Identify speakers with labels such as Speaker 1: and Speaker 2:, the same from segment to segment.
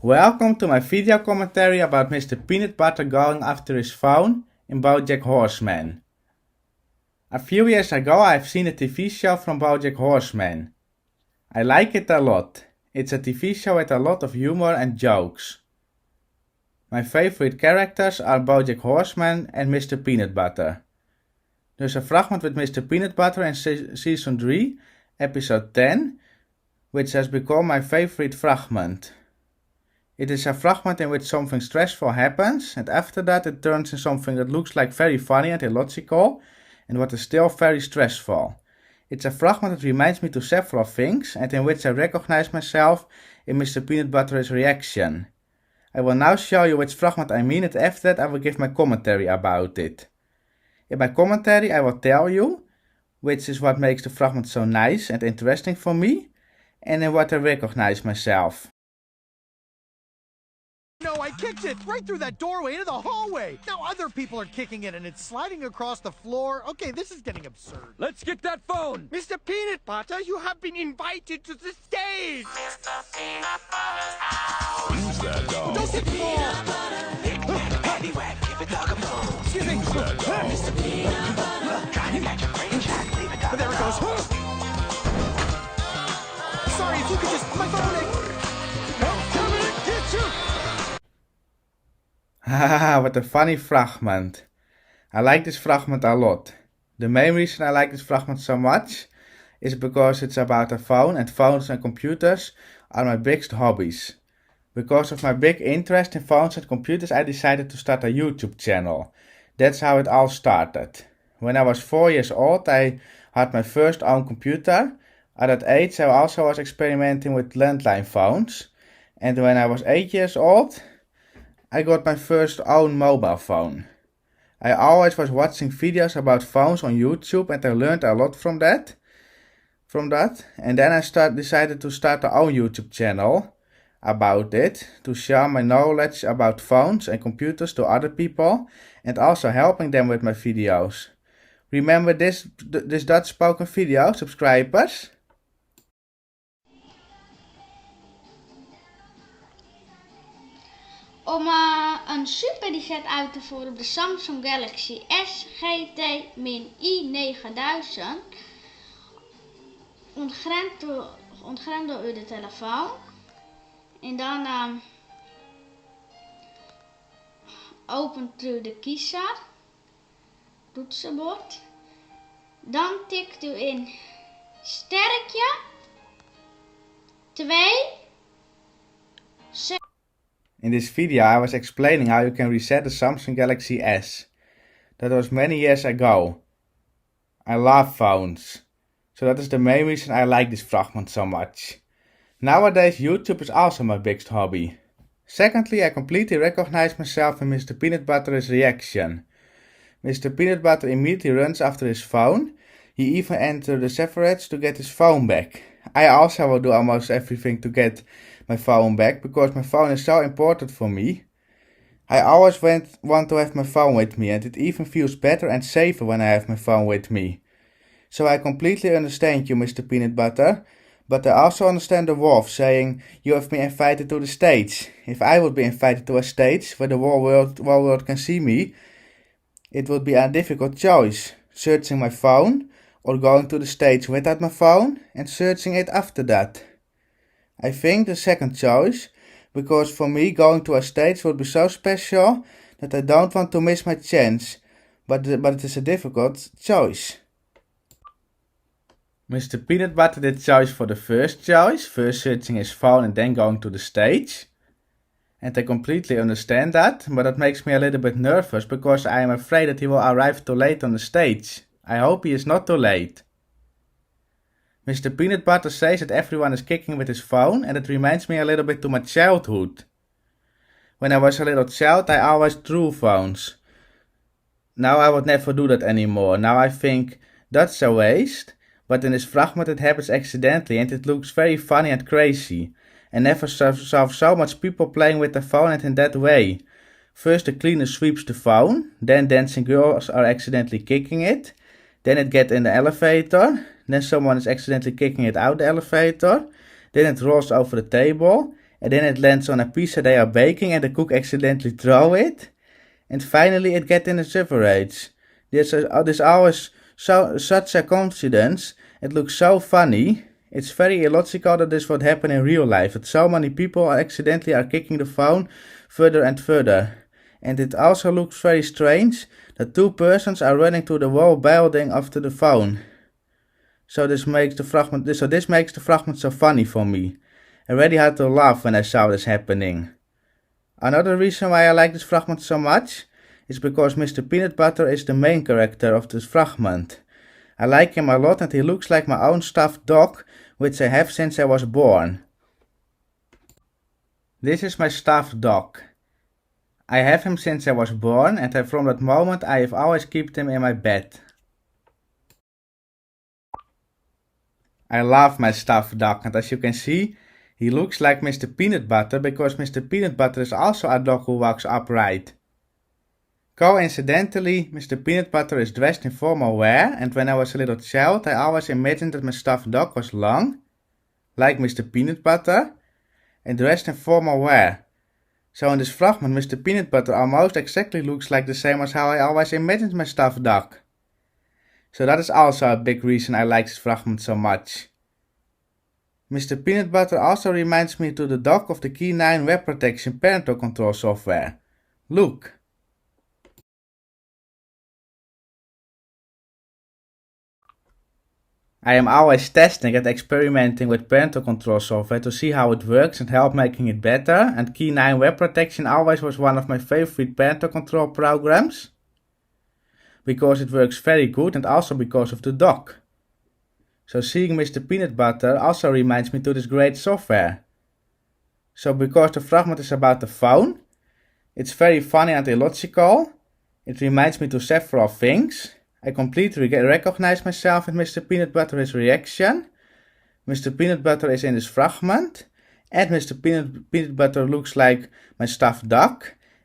Speaker 1: Welcome to my video commentary about Mr. Peanutbutter going after his phone in BoJack Horseman. A few years ago I've seen a TV show from BoJack Horseman. I like it a lot. It's a TV show with a lot of humor and jokes. My favorite characters are BoJack Horseman and Mr. Peanutbutter. There's a fragment with Mr. Peanutbutter in season 3, episode 10, which has become my favorite fragment. It is a fragment in which something stressful happens, and after that it turns in something that looks like very funny and illogical, and what is still very stressful. It's a fragment that reminds me to several things, and in which I recognize myself in Mr. Peanutbutter's reaction. I will now show you which fragment I mean, and after that I will give my commentary about it. In my commentary I will tell you which is what makes the fragment so nice and interesting for me, and in what I recognize myself.
Speaker 2: No, I kicked it right through that doorway into the hallway. Now other people are kicking it and it's sliding across the floor. Okay, this is getting absurd.
Speaker 3: Let's get that phone!
Speaker 2: Mr. Peanutbutter, you have been invited to the stage.
Speaker 4: Mr. Peanutbutter's house.
Speaker 3: Who's that dog?
Speaker 2: Don't get the ball.
Speaker 4: Give it dog a bone.
Speaker 2: Excuse me.
Speaker 4: Mr. Peanutbutter. Trying to catch a great jack. Leave it dog
Speaker 2: There it goes. Sorry, if you could just... My phone... Come and get you.
Speaker 1: Haha, what a funny fragment. I like this fragment a lot. The main reason I like this fragment so much is because it's about a phone, and phones and computers are my biggest hobbies. Because of my big interest in phones and computers, I decided to start a YouTube channel. That's how it all started. When I was 4 years old, I had my first own computer. At that age, I also was experimenting with landline phones. And when I was 8 years old, I got my first own mobile phone. I always was watching videos about phones on YouTube, and I learned a lot from that. And then I decided to start my own YouTube channel about it, to share my knowledge about phones and computers to other people, and also helping them with my videos. Remember this Dutch spoken video, subscribers?
Speaker 5: Om een superreset uit te voeren op de Samsung Galaxy S GT-i9000 ontgrendel u de telefoon en dan opent u de kiezer, toetsenbord, dan tikt u in sterretje 2
Speaker 1: In this video I was explaining how you can reset the Samsung Galaxy S. That was many years ago. I love phones. So that is the main reason I like this fragment so much. Nowadays YouTube is also my biggest hobby. Secondly, I completely recognize myself in Mr. Peanutbutter's reaction. Mr. Peanutbutter immediately runs after his phone. He even entered the separate to get his phone back. I also will do almost everything to get my phone back, because my phone is so important for me. I always want to have my phone with me, and it even feels better and safer when I have my phone with me. So I completely understand you, Mr. Peanutbutter, but I also understand the wolf saying you have been invited to the stage. If I would be invited to a stage where the whole world can see me, it would be a difficult choice, searching my phone or going to the stage without my phone and searching it after that. I think the second choice, because for me going to a stage would be so special that I don't want to miss my chance, but it is a difficult choice. Mr. Peanutbutter did choice for the first choice, first searching his phone and then going to the stage. And I completely understand that, but that makes me a little bit nervous, because I am afraid that he will arrive too late on the stage. I hope he is not too late. Mr. Peanutbutter says that everyone is kicking with his phone, and it reminds me a little bit to my childhood. When I was a little child, I always threw phones. Now I would never do that anymore. Now I think that's a waste, but in this fragment it happens accidentally, and it looks very funny and crazy. I never saw so much people playing with the phone and in that way. First the cleaner sweeps the phone, then dancing girls are accidentally kicking it, then it gets in the elevator, then someone is accidentally kicking it out the elevator, then it rolls over the table, and then it lands on a pizza they are baking and the cook accidentally throw it, and finally it gets in the separate. There's always such a coincidence. It looks so funny. It's very illogical that this would happen in real life, that so many people accidentally are kicking the phone further and further. And it also looks very strange that two persons are running to the whole building after the phone. So this makes the fragment so funny for me. I really had to laugh when I saw this happening. Another reason why I like this fragment so much is because Mr. Peanutbutter is the main character of this fragment. I like him a lot and he looks like my own stuffed dog, which I have since I was born. This is my stuffed dog. I have him since I was born and from that moment I have always kept him in my bed. I love my stuffed dog, and as you can see, he looks like Mr. Peanutbutter because Mr. Peanutbutter is also a dog who walks upright. Coincidentally, Mr. Peanutbutter is dressed in formal wear, and when I was a little child I always imagined that my stuffed dog was long, like Mr. Peanutbutter, and dressed in formal wear. So in this fragment Mr. Peanutbutter almost exactly looks like the same as how I always imagined my stuffed dog. So that is also a big reason I like this fragment so much. Mr. Peanutbutter also reminds me to the dog of the Key 9 web protection parental control software. Look! I am always testing and experimenting with parental control software to see how it works and help making it better, and Key 9 web protection always was one of my favorite parental control programs, because it works very good and also because of the dog. So seeing Mr. Peanutbutter also reminds me to this great software. So because the fragment is about the phone, it's very funny and illogical, it reminds me to several things. I completely recognize myself in Mr. Peanutbutter's reaction. Mr. Peanutbutter is in this fragment, and Mr. Peanutbutter looks like my stuffed dog,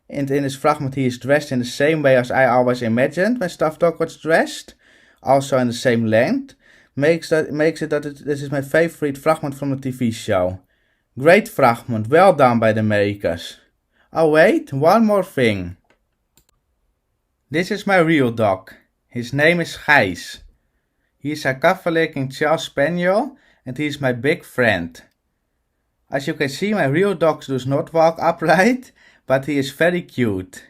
Speaker 1: and in this fragment he is dressed in the same way as I always imagined my stuffed dog was dressed, also in the same length, makes it that this is my favorite fragment from the TV show. Great fragment, well done by the makers. Oh wait, one more thing. This is my real dog. His name is Gijs. He is a Cavalier Charles Spaniel and he is my big friend. As you can see, my real dog does not walk upright, but he is very cute.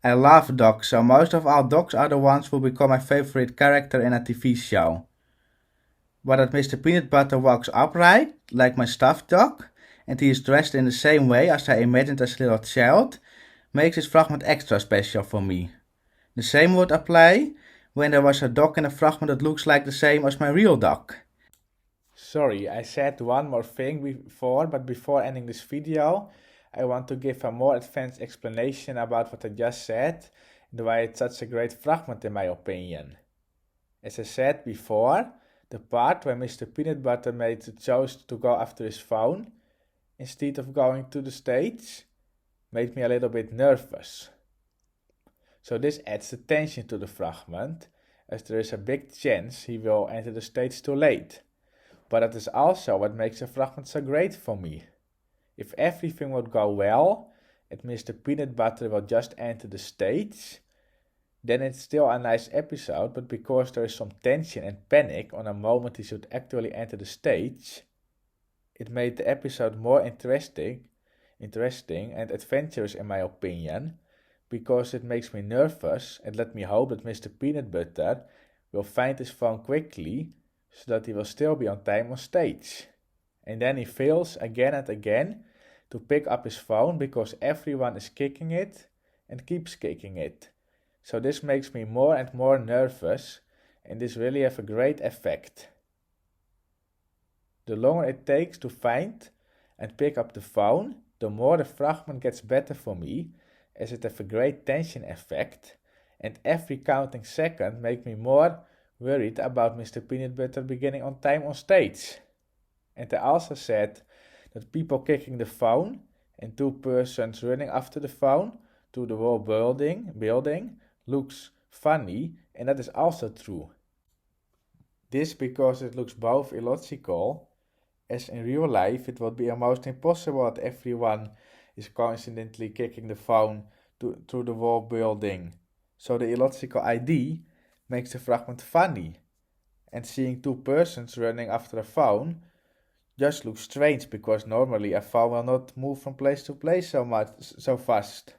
Speaker 1: I love dogs, so most of all dogs are the ones who become my favorite character in a TV show. But that Mr. Peanutbutter walks upright, like my stuffed dog, and he is dressed in the same way as I imagined as a little child, makes this fragment extra special for me. The same would apply when there was a dog in a fragment that looks like the same as my real dog. Sorry, I said one more thing before, but before ending this video, I want to give a more advanced explanation about what I just said and why it's such a great fragment in my opinion. As I said before, the part where Mr. Peanutbutter made the choice to go after his phone instead of going to the stage made me a little bit nervous. So this adds the tension to the fragment, as there is a big chance he will enter the stage too late. But that is also what makes the fragment so great for me. If everything would go well, and Mr. Peanutbutter will just enter the stage, then it's still a nice episode, but because there is some tension and panic on a moment he should actually enter the stage, it made the episode more interesting and adventurous in my opinion, because it makes me nervous and let me hope that Mr. Peanutbutter will find his phone quickly so that he will still be on time on stage. And then he fails again and again to pick up his phone because everyone is kicking it and keeps kicking it. So this makes me more and more nervous, and this really has a great effect. The longer it takes to find and pick up the phone, the more the fragment gets better for me, as it has a great tension effect, and every counting second makes me more worried about Mr. Peanutbutter beginning on time on stage. And I also said that people kicking the phone and two persons running after the phone to the whole building looks funny, and that is also true. This because it looks both illogical as in real life it would be almost impossible that everyone is coincidentally kicking the phone through the whole building. So the illogical idea makes the fragment funny, and seeing two persons running after a phone just looks strange because normally a phone will not move from place to place so fast.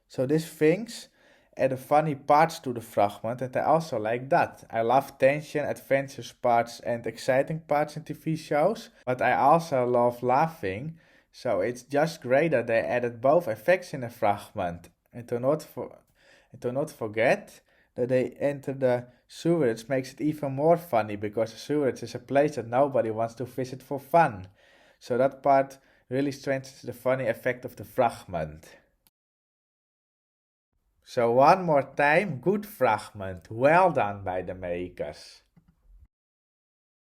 Speaker 1: So these things add the funny parts to the fragment, and I also like that. I love tension, adventures parts and exciting parts in TV shows, but I also love laughing, so it's just great that they added both effects in the fragment. And to not forget that they enter the sewers makes it even more funny because the sewers is a place that nobody wants to visit for fun. So that part really strengthens the funny effect of the fragment. So one more time, good fragment, well done by the makers.